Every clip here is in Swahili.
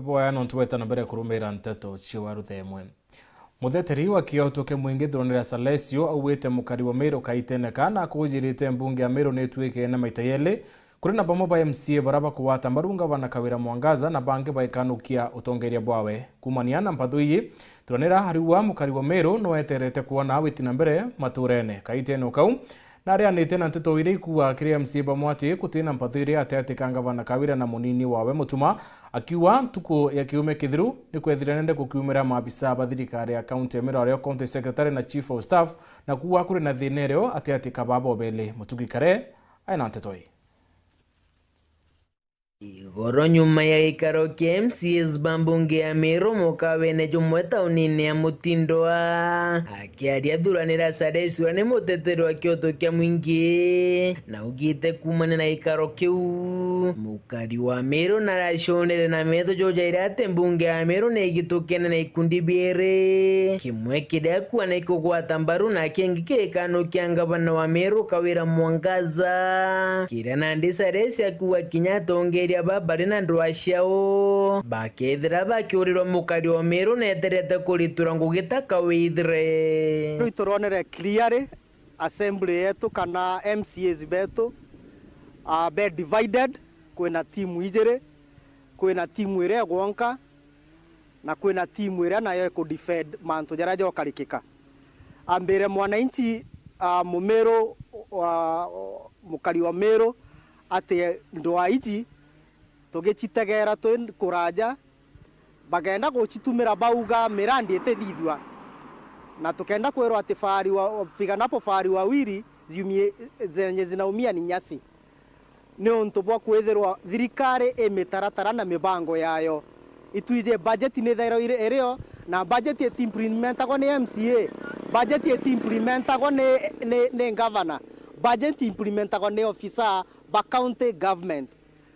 boya no tweta na mbere kurumira nteto chiwa ruthemwe mutheteri wa kiotoke mwingi Thronera Salesio awite mukari wa Meru kaitene kana kujirite mbunge ya Meru netwike na maitayele kuri na bamo ba MCA baraba kuwata marunga bana Kawira Mwangaza na bange baikanukia utongeria bwawe kumaniana mpathuyi Thronera hariwa mukari wa Meru no eterete kuona witina mbere maturene kaitene ukau na aria nitena nteto ire ikuwa kiri MCA bamwati kutina mpathuyi atetikanga bana Kawira na munini wawe Mutuma akiwa tuko ya kiume kithiru ni kwethiranende kukiumira mabisa bathirikari ya county Meru ario county secretary na chief of staff na kuwa kuri na thinereo atetika babo bele Mutugikare aina ntetoi Igoro nyuma ya ikaro kia MCS bambunge ya Meru mukawene jumwe taunini ya Mutindoa akiaria Thronera Salesio ni muteteri wa kiotokia mwingi na ugite kumane na ikaro kiu mukari wa Meru na rashonere na metho jojaire ate mbunge ya Meru na igitokene na ikundi biere kimwe kidekwa na ikogwata mbaru na kengi kekano kia ngavana wa Meru Kawira Mwangaza kira Nandi Salesio akuwa Kinyatta ongeria babari na ndwashao bakethira bakiurirwa mukari wa Meru na eterete kuritura ngugita kawithire ruitoronere clearly assembly yetu kana MCAs betu be divided kwina timu ijere kwina timu ire gwonka na kwina timu ire nayo ku defend mantu jara jo karikika ambere mwananchi Mumeru mukari wa Meru ate ndwa iji tugichitegera kuraja bagenda guchitumira bauga mirandi etethithwa na tukenda kwero ati fari wa piganapo fari wawiri ziumie zenye zinaumia ni nyasi ni untu bwa kwethirwa thirikari emitaratara na mibango yayo ituije budget ni thairo irio na budget et implementagwo ni MCA budget et implementagwo ni governor budget implementagwo ni officer ba county government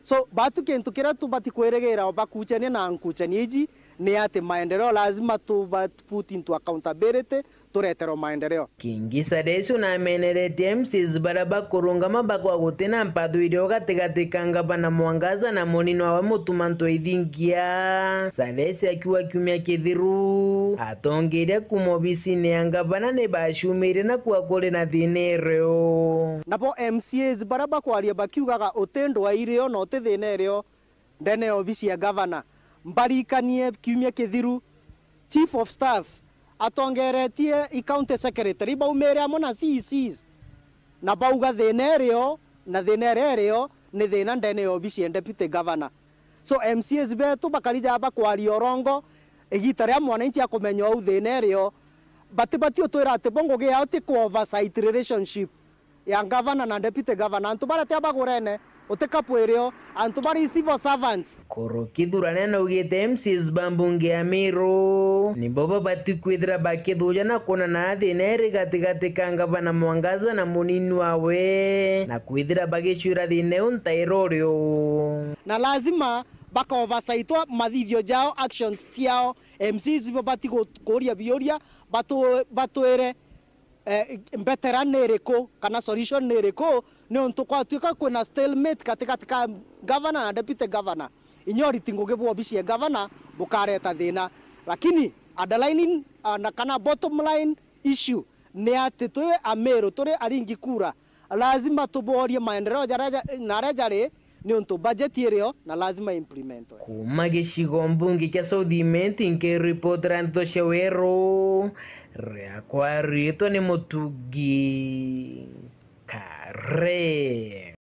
so batu kentu kira tu bati kweregera bakuchania na nkuchania iji ni ati maendeleo lazima tu put into accountability turetero maendeleo Kingi Salesio na amenerete MCs baraba kurungama bakwa gutena mpathuirio gatigati kanga bana Mwangaza na munini wa Mutuma ntwithingia Salesio akiwa kiumia kithiru atongeria kumobisi ni anga bana ne bashumire na kwa kore na thinereo napo MCs baraba kwaria bakiugaga utendo wa irio no tethinereo ndene obisi ya governor mbarikanie kiumia kithiru chief of staff atongeretie county secretary baumere amona CCs na bauga thinereo na thinereo ni thina ndene obisi ya deputy governor so MCs betu bakarija bakwaria orongo igita ria mwananchi akomenya au thinereo batibati utwira ati bongo ge ati ku oversight relationship ya governor na deputy governor antu barate abagurene utekapwerio antu bari civil servants korokithurane na ugite MCs bambunge ya Meru ni boba bati kwithira bakithuja na kuona na thineri gatigati kanga bana Mwangaza na munini wawe na kwithira bagicura thine untairorio na lazima baka oversight mathithio jao actions tiao MCs bati kuria bioria batwere better nereko kana solution nereko ni untu kwa tuika kuna stalemate katika governor na deputy governor inyori tinguge bwo bisi ya governor bukareta thina lakini underlining na kana bottom line issue ni ati twe Ameru turi aringi kura lazima tuborie maendeleo na rejare ni untu budget irio na lazima implement kuma gicigo mbunge kia Southiment nke report ranto shawero ria kwa rito ni Mutugi Kare